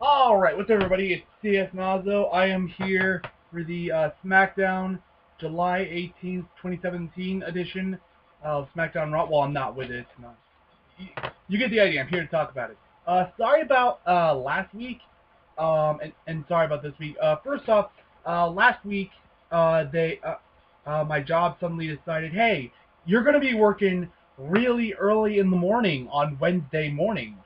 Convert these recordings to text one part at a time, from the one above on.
Alright, what's up everybody? It's CSNazo. I am here for the Smackdown July 18th, 2017 edition of Smackdown Raw. Well, I'm not with it. No. You get the idea. I'm here to talk about it. Sorry about last week, and sorry about this week. First off, last week, my job suddenly decided, hey, you're going to be working really early in the morning on Wednesday morning.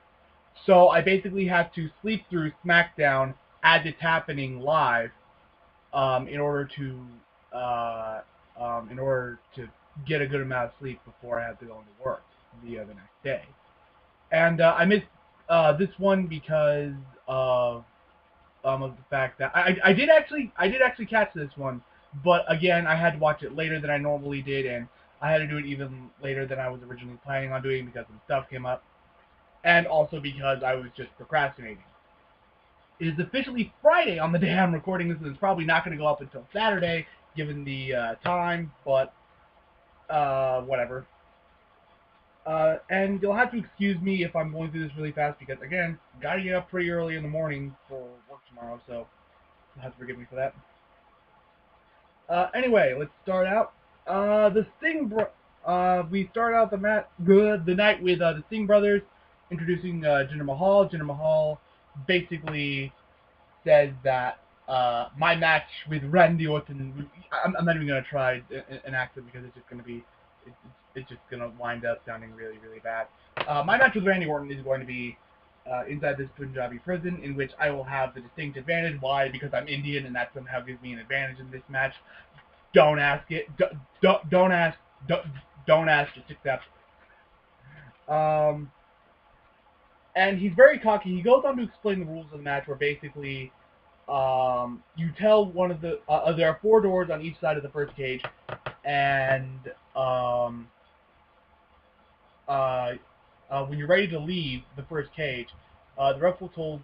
So I basically have to sleep through SmackDown as it's happening live, in order to get a good amount of sleep before I have to go into work the next day. And I missed this one because of the fact that I did actually catch this one, but again I had to watch it later than I normally did, and I had to do it even later than I was originally planning on doing because some stuff came up, and also because I was just procrastinating. It is officially Friday on the day I'm recording this, and it's probably not going to go up until Saturday, given the time, but whatever. And you'll have to excuse me if I'm going through this really fast, because, again, gotta get up pretty early in the morning for work tomorrow, so you'll have to forgive me for that. Anyway, let's start out. We start out the night with the Singh brothers introducing Jinder Mahal. Jinder Mahal basically says that my match with Randy Orton, I'm not even gonna try an accent because it's just gonna be, it's just gonna wind up sounding really, really bad. My match with Randy Orton is going to be inside this Punjabi prison, in which I will have the distinct advantage. Why? Because I'm Indian, and that somehow gives me an advantage in this match. Don't ask it. Don't ask. Don't ask. Just accept. And he's very cocky. He goes on to explain the rules of the match, where basically you tell one of the there are 4 doors on each side of the first cage, and when you're ready to leave the first cage, the ref will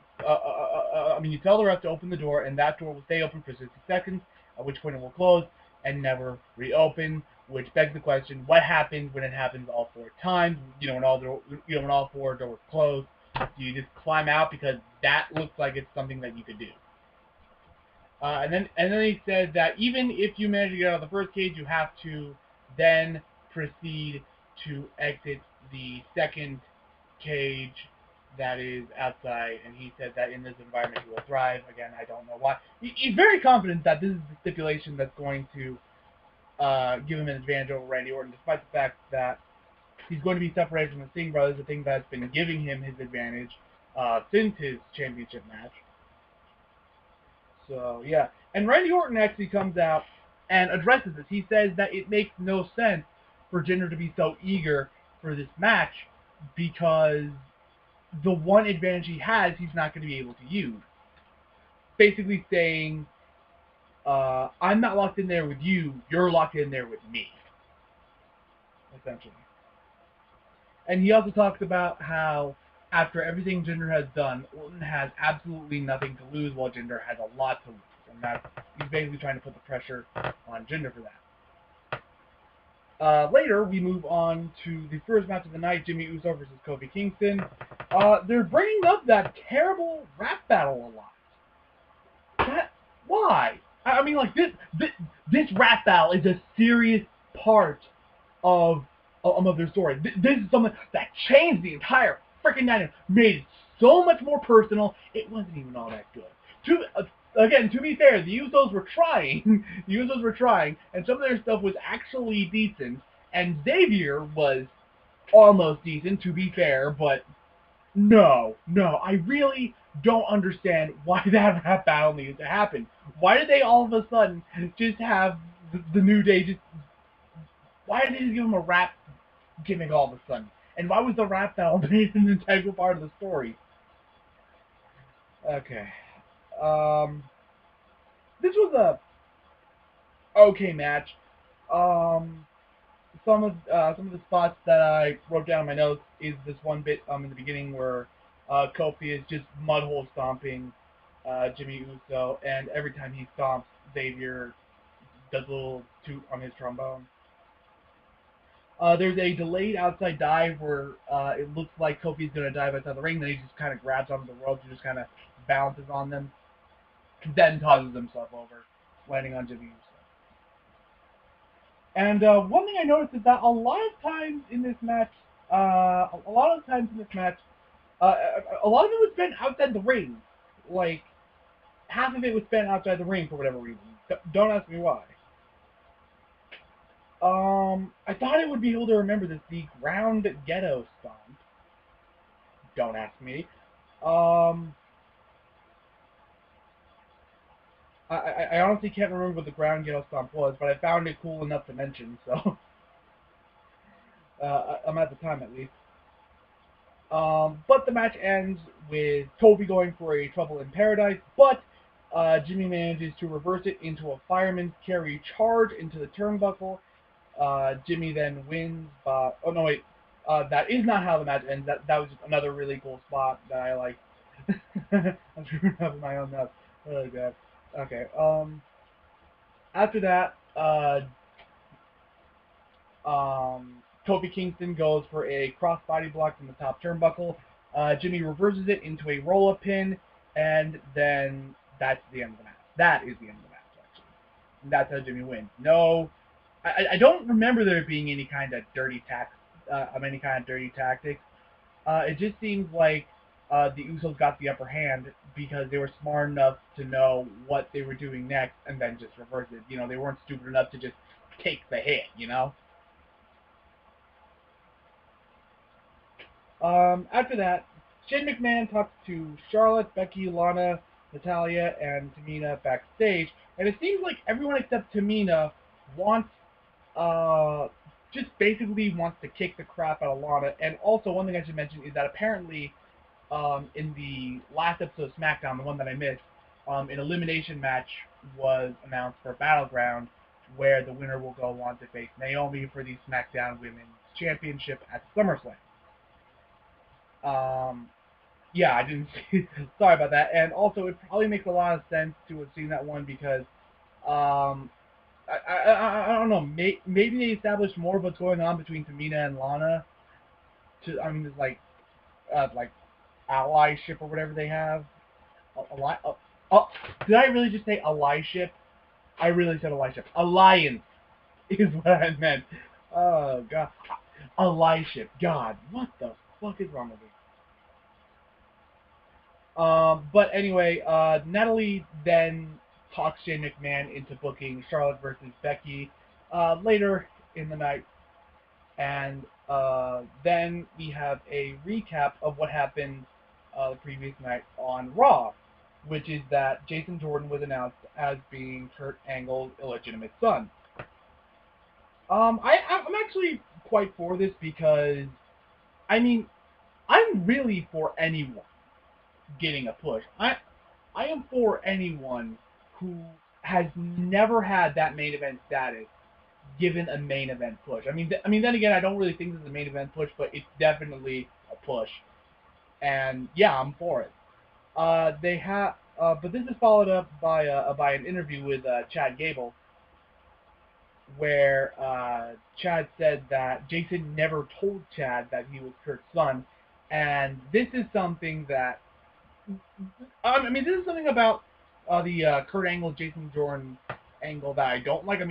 you tell the ref to open the door, and that door will stay open for 60 seconds, at which point it will close and never reopen. Which begs the question: what happens when it happens all 4 times? When all 4 doors close, do you just climb out? Because that looks like it's something that you could do. And then he said that even if you manage to get out of the first cage, you have to then proceed to exit the second cage that is outside. And he said that in this environment he will thrive. Again, I don't know why. He's very confident that this is the stipulation that's going to give him an advantage over Randy Orton, despite the fact that he's going to be separated from the Singh brothers, the thing that's been giving him his advantage since his championship match. So, yeah. And Randy Orton actually comes out and addresses this. He says that it makes no sense for Jinder to be so eager for this match, because the one advantage he has, he's not going to be able to use. Basically saying, I'm not locked in there with you, you're locked in there with me. Essentially. And he also talks about how after everything Jinder has done, Orton has absolutely nothing to lose, while Jinder has a lot to lose. And he's basically trying to put the pressure on Jinder for that. Later, we move on to the first match of the night, Jimmy Uso versus Kofi Kingston. They're bringing up that terrible rap battle a lot. Why? I mean, like, this rap battle is a serious part of their story. This is something that changed the entire freaking night, made it so much more personal. It wasn't even all that good. To be fair, the Usos were trying. And some of their stuff was actually decent. And Xavier was almost decent, to be fair. But no, I really don't understand why that rap battle needed to happen. Why did they all of a sudden just have the New Day why did they just give him a rap gimmick all of a sudden? And why was the rap battle made an integral part of the story? Okay. This was a okay match. Some of the spots that I wrote down in my notes is this one bit in the beginning where Kofi is just mudhole stomping Jimmy Uso, and every time he stomps, Xavier does a little toot on his trombone. There's a delayed outside dive where it looks like Kofi's going to dive outside the ring, then he just kind of grabs onto the rope to just kind of balances on them, then tosses himself over, landing on Jimmy Uso. And one thing I noticed is that a lot of times in this match, a lot of it was spent outside the ring. Like, half of it was spent outside the ring for whatever reason. Don't ask me why. I thought it would be able to remember this, the ground ghetto stomp. Don't ask me. I honestly can't remember what the ground ghetto stomp was, but I found it cool enough to mention, so I'm at the time at least. But the match ends with Kofi going for a Trouble in Paradise, but Jimmy manages to reverse it into a fireman's carry charge into the turnbuckle. Jimmy then wins by... Oh, no, wait. That is not how the match ends. That was just another really cool spot that I like. I'm screwing up my own notes. Oh, God. Okay. After that, Kofi Kingston goes for a crossbody block from the top turnbuckle. Jimmy reverses it into a roll-up pin, and then that's the end of the match. That is the end of the match, actually. And that's how Jimmy wins. No, I don't remember there being any kind of dirty tactics. It just seems like the Usos got the upper hand because they were smart enough to know what they were doing next and then just reverse it. You know, they weren't stupid enough to just take the hit, you know? After that, Shane McMahon talks to Charlotte, Becky, Lana, Natalya, and Tamina backstage, and it seems like everyone except Tamina wants, just basically wants to kick the crap out of Lana. And also, one thing I should mention is that apparently, in the last episode of SmackDown, the one that I missed, an elimination match was announced for Battleground, where the winner will go on to face Naomi for the SmackDown Women's Championship at SummerSlam. Yeah, I didn't see. Sorry about that. And also, it probably makes a lot of sense to have seen that one because, I don't know. Maybe they established more of what's going on between Tamina and Lana. There's like allyship or whatever they have. Did I really just say allyship? I really said allyship. Alliance is what I meant. Oh God, allyship. God, what the fuck is wrong with me? But anyway, Natalie then talks Shane McMahon into booking Charlotte versus Becky later in the night. And then we have a recap of what happened the previous night on Raw, which is that Jason Jordan was announced as being Kurt Angle's illegitimate son. I'm actually quite for this because, I'm really for anyone getting a push. I am for anyone who has never had that main event status given a main event push. Then again, I don't really think this is a main event push, but it's definitely a push. And yeah, I'm for it. But this is followed up by an interview with Chad Gable, where Chad said that Jason never told Chad that he was Kurt's son, and this is something that this is something about the Kurt Angle, Jason Jordan angle that I don't like. I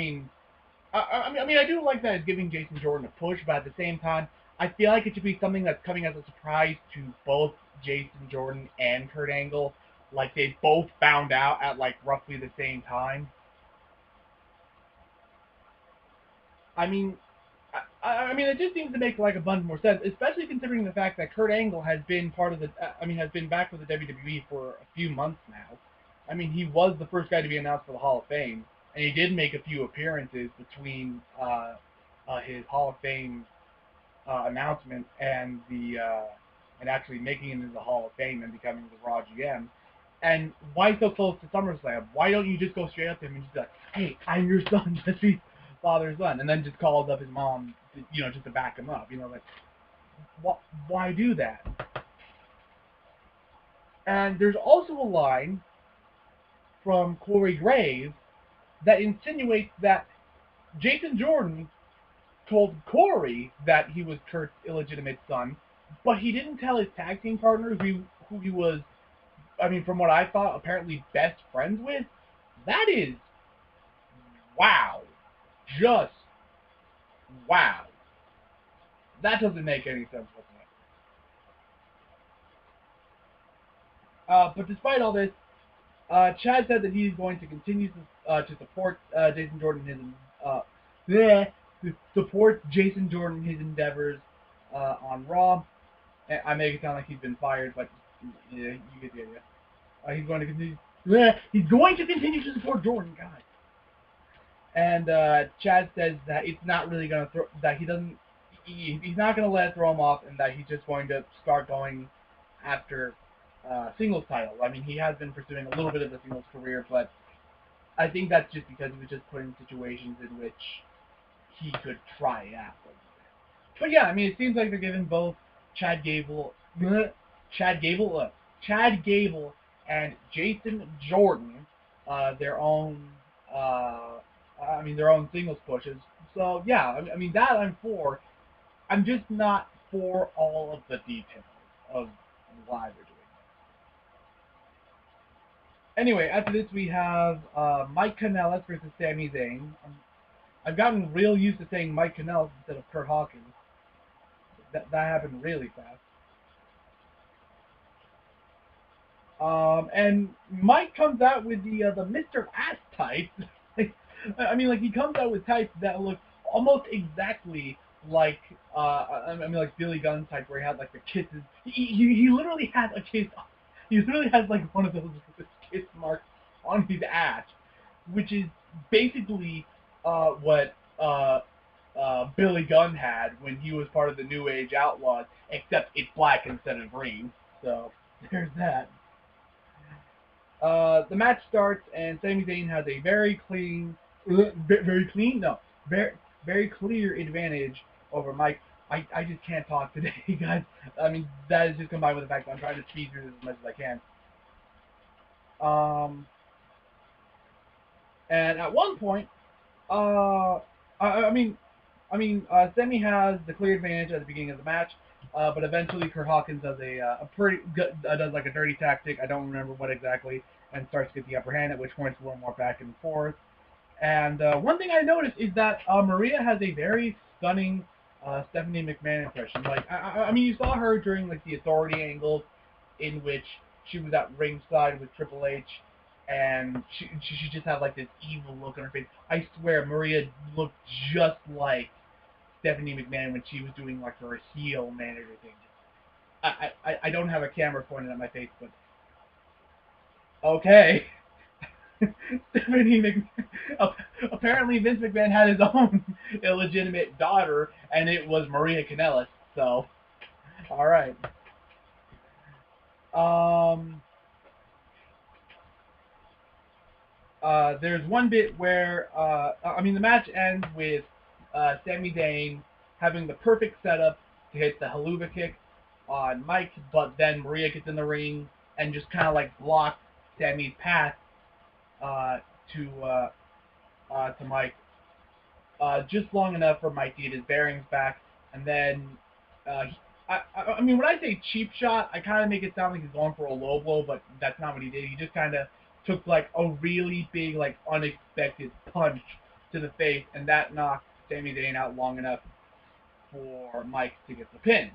do like that it's giving Jason Jordan a push, but at the same time, I feel like it should be something that's coming as a surprise to both Jason Jordan and Kurt Angle. Like, they both found out at, like, roughly the same time. It just seems to make, like, a bunch more sense, especially considering the fact that Kurt Angle has been has been back with the WWE for a few months now. He was the first guy to be announced for the Hall of Fame, and he did make a few appearances between his Hall of Fame announcement and and actually making it into the Hall of Fame and becoming the Raw GM. And why so close to SummerSlam? Why don't you just go straight up to him and just be like, "Hey, I'm your son, just be father's son," and then just calls up his mom, just to back him up. Why do that? And there's also a line from Corey Graves that insinuates that Jason Jordan told Corey that he was Kurt's illegitimate son, but he didn't tell his tag team partner who he was I mean, from what I thought, apparently best friends with. That is, wow. Just, wow. That doesn't make any sense whatsoever. But despite all this, Chad said that he's going to continue to support Jason Jordan in his bleh, to support Jason Jordan in his endeavors on Raw. I make it sound like he's been fired, but yeah, you get the idea. He's going to continue. Bleh, he's going to continue to support Jordan, God. And Chad says that it's not really going to throw that he doesn't. He's not going to let it throw him off, and that he's just going to start going after singles title. I mean, he has been pursuing a little bit of a singles career, but I think that's just because he was just put in situations in which he could try it out. But yeah, I mean, it seems like they're giving both Chad Gable, Chad Gable, Chad Gable, and Jason Jordan their own, their own singles pushes. So yeah, I mean that I'm for. I'm just not for all of the details of why they're doing it. Anyway, after this we have Mike Kanellis versus Sami Zayn. I've gotten real used to saying Mike Kanellis instead of Kurt Hawkins. That happened really fast. And Mike comes out with the Mr. Ass tights. He comes out with tights that look almost exactly like like Billy Gunn's tights, where he had like the kisses. He literally has a kiss. He literally has like one of those kiss marks on his ass, which is basically what Billy Gunn had when he was part of the New Age Outlaws, except it's black instead of green. So there's that. The match starts, and Sami Zayn has a very clear advantage over Mike. I just can't talk today, guys. I mean, that is just combined with the fact that I'm trying to speed through this as much as I can. And at one point, Semi has the clear advantage at the beginning of the match, but eventually Kurt Hawkins does a pretty good, does like a dirty tactic. I don't remember what exactly, and starts to get the upper hand. At which point it's a little more back and forth. And one thing I noticed is that Maria has a very stunning Stephanie McMahon impression. Like, you saw her during like the Authority angle, in which she was at ringside with Triple H, and she just had like this evil look on her face. I swear, Maria looked just like Stephanie McMahon when she was doing like her heel manager thing. I don't have a camera pointed at my face, but okay. Stephanie McMahon. Apparently, Vince McMahon had his own illegitimate daughter, and it was Maria Kanellis. So, all right. There's one bit where the match ends with Sami Zayn having the perfect setup to hit the haluva kick on Mike, but then Maria gets in the ring and just kind of like blocks Sami's path to Mike, just long enough for Mike to get his bearings back, and then when I say cheap shot, I kind of make it sound like he's going for a low blow, but that's not what he did. He just kind of took like a really big, like unexpected punch to the face, and that knocked Sami Zayn out long enough for Mike to get the pin.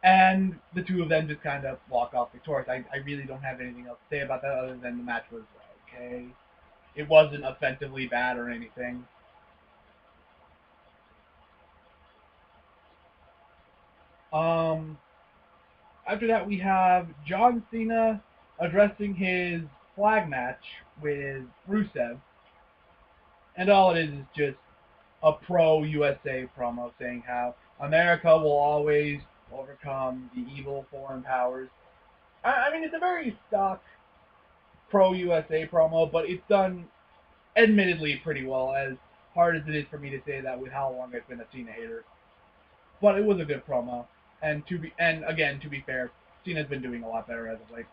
And the two of them just kind of walk off victorious. I really don't have anything else to say about that other than the match was okay. It wasn't offensively bad or anything. After that, we have John Cena addressing his flag match with Rusev. And all it is just a pro-USA promo saying how America will always overcome the evil foreign powers. It's a very stock pro-USA promo, but it's done admittedly pretty well, as hard as it is for me to say that with how long I've been a Cena hater. But it was a good promo. And to be fair, Cena's been doing a lot better as of late.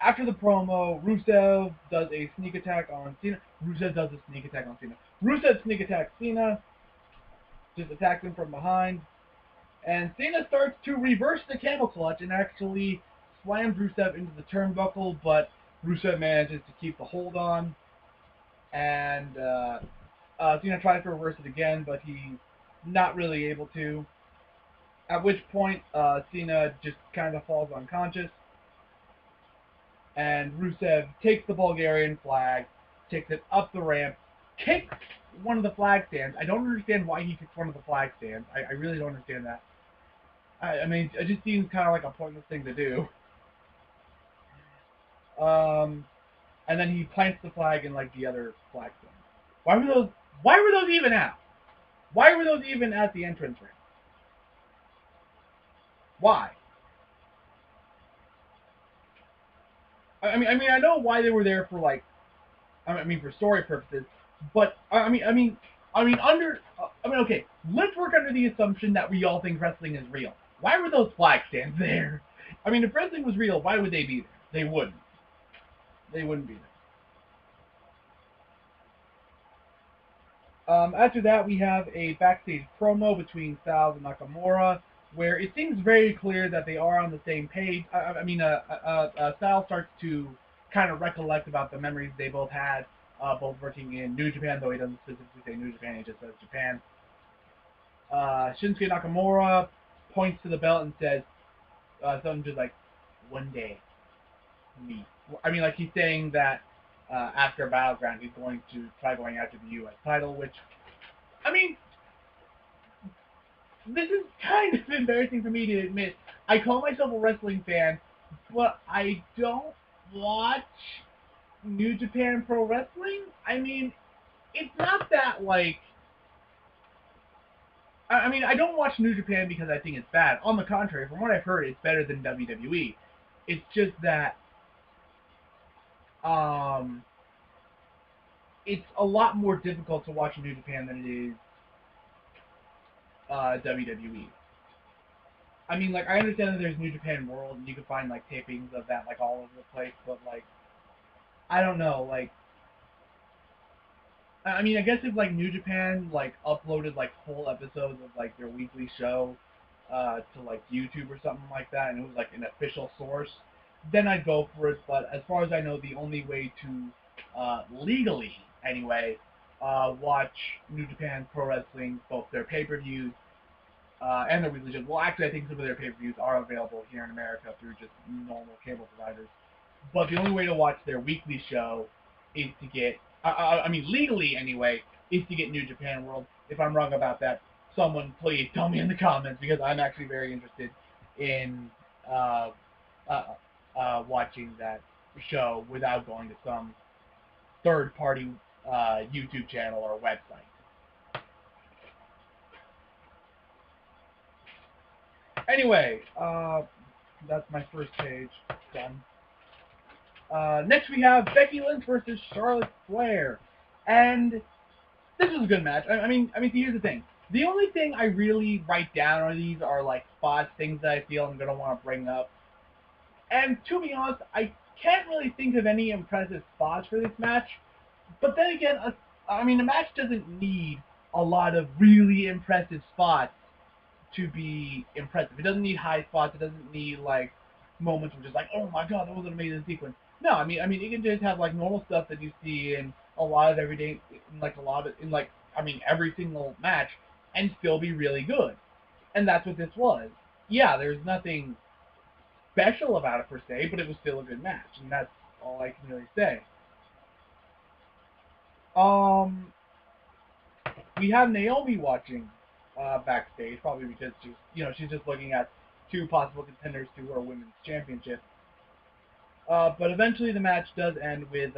After the promo, Rusev does a sneak attack on Cena. Rusev sneak attacks Cena. Just attacks him from behind. And Cena starts to reverse the camel clutch and actually slams Rusev into the turnbuckle, but Rusev manages to keep the hold on. And Cena tries to reverse it again, but he's not really able to. At which point, Cena just kind of falls unconscious. And Rusev takes the Bulgarian flag, takes it up the ramp, kicks one of the flag stands. I don't understand why he kicks one of the flag stands. I really don't understand that. I mean, it just seems kind of like a pointless thing to do. And then he plants the flag in like the other flag stand. Why were those? Why were those even out? Why were those even at the entrance ramp? Why? I know why they were there for like, for story purposes, but okay, let's work under the assumption that we all think wrestling is real. Why were those flag stands there? I mean, if wrestling was real, why would they be there? They wouldn't. They wouldn't be there. After that, we have a backstage promo between Styles and Nakamura, where it seems very clear that they are on the same page. Styles starts to kind of recollect about the memories they both had, both working in New Japan, though he doesn't specifically say New Japan, he just says Japan. Shinsuke Nakamura points to the belt and says something just like, one day, me. Like he's saying that after Battleground, he's going to try going after the U.S. title, which, this is kind of embarrassing for me to admit. I call myself a wrestling fan, but I don't watch New Japan Pro Wrestling. It's not that, like... I don't watch New Japan because I think it's bad. On the contrary, from what I've heard, it's better than WWE. It's just that, it's a lot more difficult to watch New Japan than it is WWE. I understand that there's New Japan World, and you can find, like, tapings of that, like, all over the place, but, like, I don't know, like, I guess if, like, New Japan, like, uploaded, like, full episodes of, like, their weekly show, to, like, YouTube or something like that, and it was, like, an official source, then I'd go for it, but as far as I know, the only way to, legally, anyway, watch New Japan Pro Wrestling, both their pay-per-views, and their weekly shows. Well, actually, I think some of their pay-per-views are available here in America through just normal cable providers. But the only way to watch their weekly show is to get, legally anyway, is to get New Japan World. If I'm wrong about that, someone please tell me in the comments, because I'm actually very interested in watching that show without going to some third-party YouTube channel or website. Anyway, that's my first page done. Next we have Becky Lynch versus Charlotte Flair, and this was a good match. Here's the thing. The only thing I really write down on these are like spots, things that I feel I'm gonna want to bring up. And to be honest, I can't really think of any impressive spots for this match. But then again, the match doesn't need a lot of really impressive spots to be impressive. It doesn't need high spots. It doesn't need like moments where just like, oh my god, that was an amazing sequence. No, it can just have like normal stuff that you see in a lot of everyday, every single match, and still be really good. And that's what this was. Yeah, there's nothing special about it per se, but it was still a good match, and that's all I can really say. We have Naomi watching backstage, probably because she's just looking at two possible contenders to her women's championship. But eventually the match does end with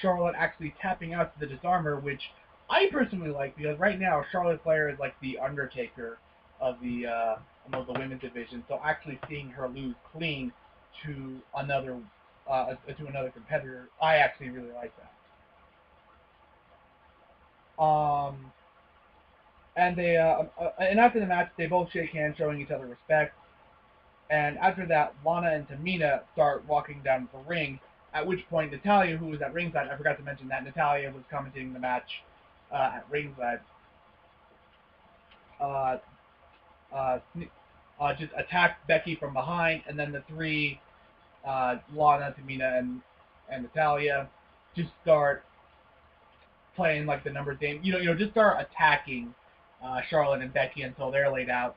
Charlotte actually tapping out to the Disarmer, which I personally like, because right now Charlotte Flair is like the Undertaker of the women's division. So actually seeing her lose clean to another competitor, I actually really like that. And after the match, they both shake hands, showing each other respect. And after that, Lana and Tamina start walking down the ring, at which point Natalya, who was at ringside, I forgot to mention that Natalya was commentating the match at ringside. just attack Becky from behind, and then the three, Lana, Tamina, and Natalia, just start playing like the numbers game. Just start attacking Charlotte and Becky until they're laid out.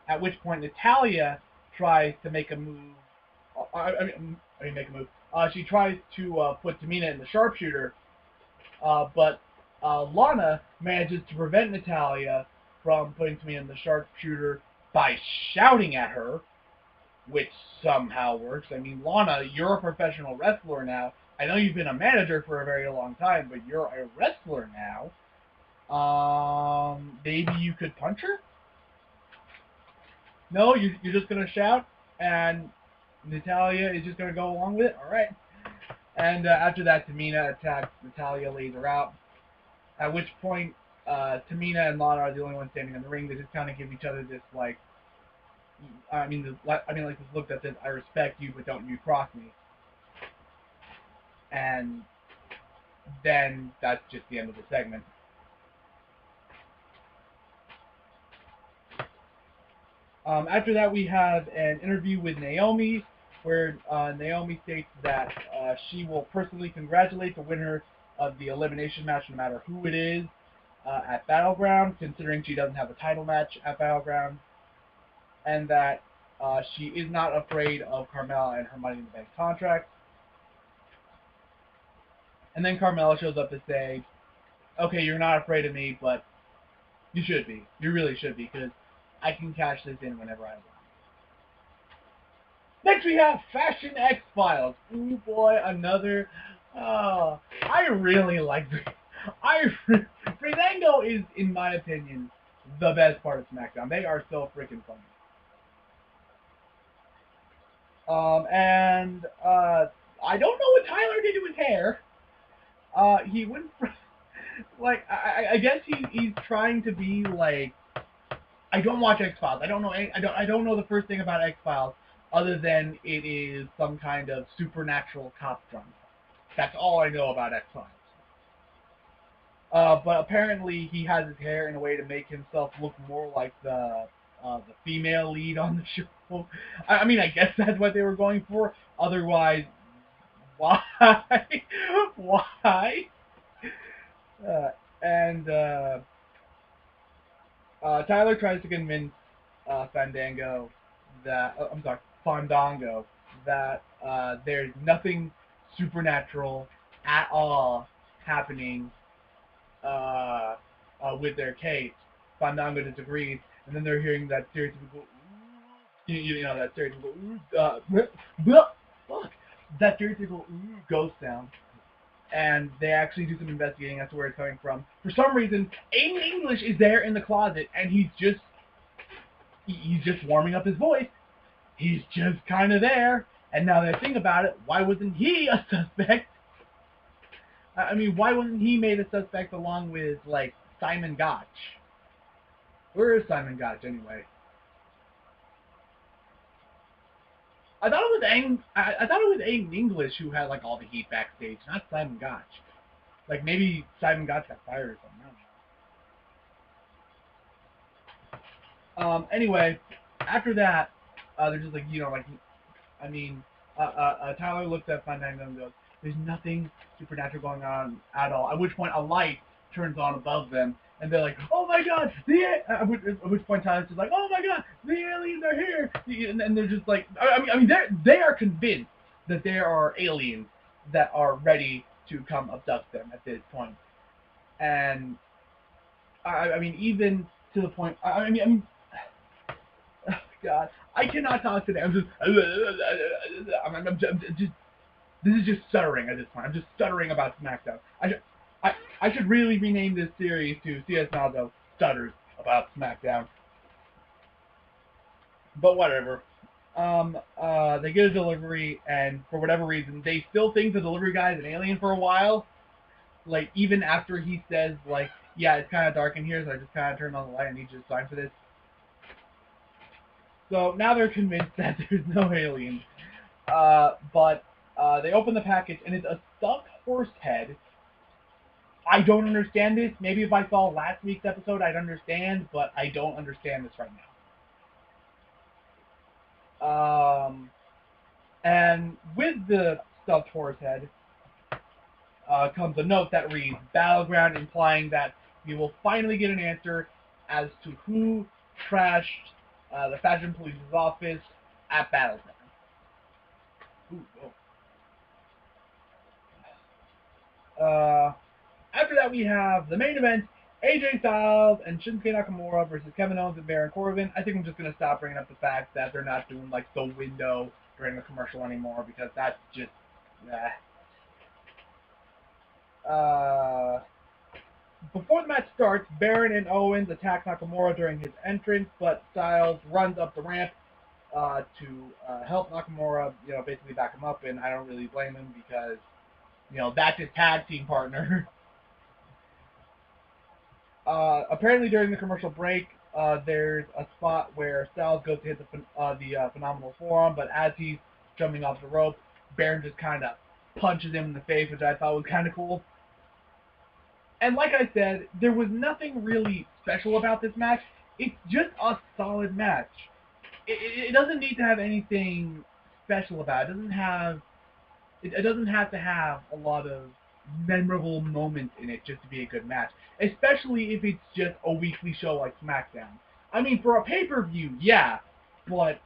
At which point Natalia tries to make a move. Make a move. She tries to put Tamina in the sharpshooter, but Lana manages to prevent Natalia from putting Tamina in the sharpshooter by shouting at her, which somehow works. I mean, Lana, you're a professional wrestler now. I know you've been a manager for a very long time, but you're a wrestler now. Maybe you could punch her? No, you're just going to shout, and Natalia is just going to go along with it? All right. And after that, Tamina attacks Natalia, lays her out. At which point, Tamina and Lana are the only ones standing in the ring. They just kind of give each other this, like, like this look that says, I respect you, but don't you cross me. And then that's just the end of the segment. After that, we have an interview with Naomi, where Naomi states that she will personally congratulate the winner of the elimination match, no matter who it is, at Battleground, considering she doesn't have a title match at Battleground, and that she is not afraid of Carmella and her Money in the Bank contract. And then Carmella shows up to say, okay, you're not afraid of me, but you should be. You really should be, because I can cash this in whenever I want. Next we have Fashion X-Files. Ooh boy, another... I really like... Breezango is, in my opinion, the best part of SmackDown. They are so freaking funny. I don't know what Tyler did to his hair. He went... like, I guess he's trying to be like... I don't watch X-Files. I don't know the first thing about X-Files other than it is some kind of supernatural cop drama. That's all I know about X-Files. But apparently he has his hair in a way to make himself look more like the female lead on the show. I mean, I guess that's what they were going for. Otherwise, why? Why? Tyler tries to convince Fandango that Fandango that there's nothing supernatural at all happening with their case. Fandango disagrees, and then they're hearing that stereotypical, that stereotypical, that stereotypical ghost sound. And they actually do some investigating as to where it's coming from. For some reason, Aiden English is there in the closet, and he's just warming up his voice. He's just kind of there. And now that I think about it, why wasn't he a suspect? I mean, why wasn't he made a suspect along with, like, Simon Gotch? Where is Simon Gotch, anyway? I thought it was Aiden English who had, like, all the heat backstage, not Simon Gotch. Like, maybe Simon Gotch got fired or something. Anyway, after that, they're just like, Tyler looks at Fandango and goes, there's nothing supernatural going on at all. At which point, a light turns on above them, and they're like, oh my god, at which point Tyler's just like, oh my god, the aliens are here, and they're just like, they are convinced that there are aliens that are ready to come abduct them at this point. And, even to the point, God, I cannot talk today. I'm just this is just stuttering at this point. I'm just stuttering about SmackDown. I should really rename this series to CSNazo Stutters About SmackDown. But whatever. They get a delivery, and for whatever reason, they still think the delivery guy is an alien for a while. Like, even after he says, like, yeah, it's kind of dark in here, so I just kind of turned on the light. I need you to sign for this. So now they're convinced that there's no aliens. But they open the package, and it's a stuffed horse head. I don't understand this. Maybe if I saw last week's episode, I'd understand, but I don't understand this right now. And with the stuffed horse head comes a note that reads Battleground, implying that we will finally get an answer as to who trashed the Fashion Police's office at Battleground. Ooh, after that, we have the main event: AJ Styles and Shinsuke Nakamura versus Kevin Owens and Baron Corbin. I think I'm just gonna stop bringing up the fact that they're not doing like the window during the commercial anymore because that's just, before the match starts, Baron and Owens attack Nakamura during his entrance, but Styles runs up the ramp to help Nakamura, basically back him up, and I don't really blame him because, that's his tag team partner. Apparently during the commercial break, there's a spot where Styles goes to hit the phenomenal forearm, but as he's jumping off the rope, Baron just kind of punches him in the face, which I thought was kind of cool. And like I said, there was nothing really special about this match. It's just a solid match. It doesn't need to have anything special about it. It doesn't have to have a lot of memorable moments in it just to be a good match. Especially if it's just a weekly show like Smackdown. I mean, for a pay-per-view, yeah, but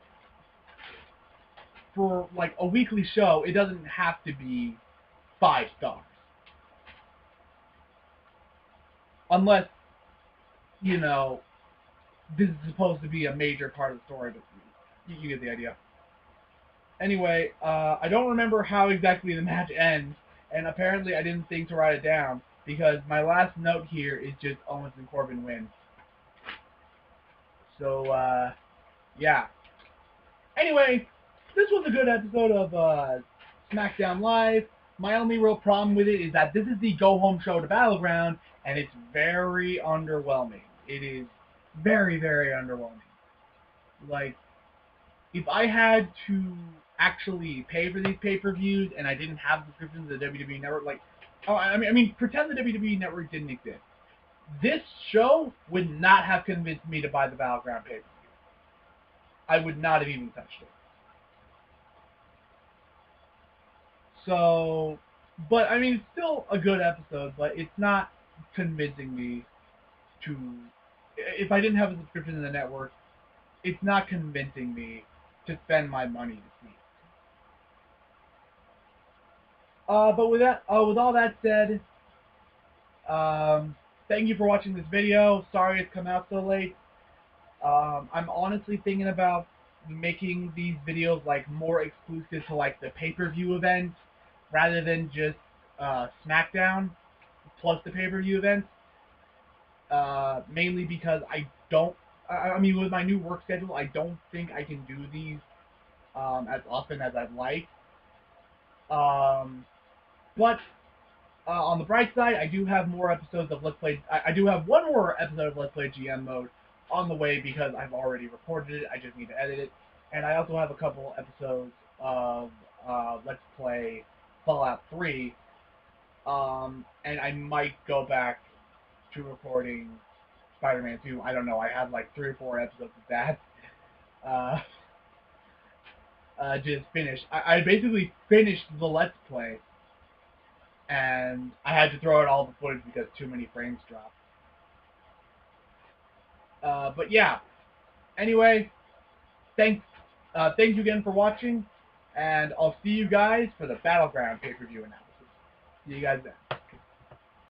for like a weekly show, it doesn't have to be 5 stars. Unless, this is supposed to be a major part of the story, but you get the idea. Anyway, I don't remember how exactly the match ends, and apparently I didn't think to write it down, because my last note here is just Owens and Corbin win. So, yeah. Anyway, this was a good episode of Smackdown Live. My only real problem with it is that this is the go-home show to Battleground, and it's very underwhelming. It is very, very underwhelming. Like, if I had to actually pay for these pay-per-views and I didn't have subscriptions to the WWE Network, pretend the WWE Network didn't exist. This show would not have convinced me to buy the Battleground pay-per-view. I would not have even touched it. So, but it's still a good episode, but it's not convincing me to. If I didn't have a subscription to the network, it's not convincing me to spend my money to see it. But with all that said, thank you for watching this video. Sorry it's come out so late. I'm honestly thinking about making these videos like more exclusive to like the pay-per-view events rather than just SmackDown plus the pay-per-view events. Mainly because with my new work schedule, I don't think I can do these as often as I'd like. But on the bright side, I do have more episodes of Let's Play. I do have one more episode of Let's Play GM mode on the way because I've already recorded it. I just need to edit it. And I also have a couple episodes of Let's Play Fallout 3. And I might go back to recording Spider-Man 2. I don't know. I had like 3 or 4 episodes of that. Just finished. I basically finished the Let's Play. And I had to throw out all the footage because too many frames dropped. But yeah. Anyway, thank you again for watching, and I'll see you guys for the Battleground pay-per-view analysis. See you guys then.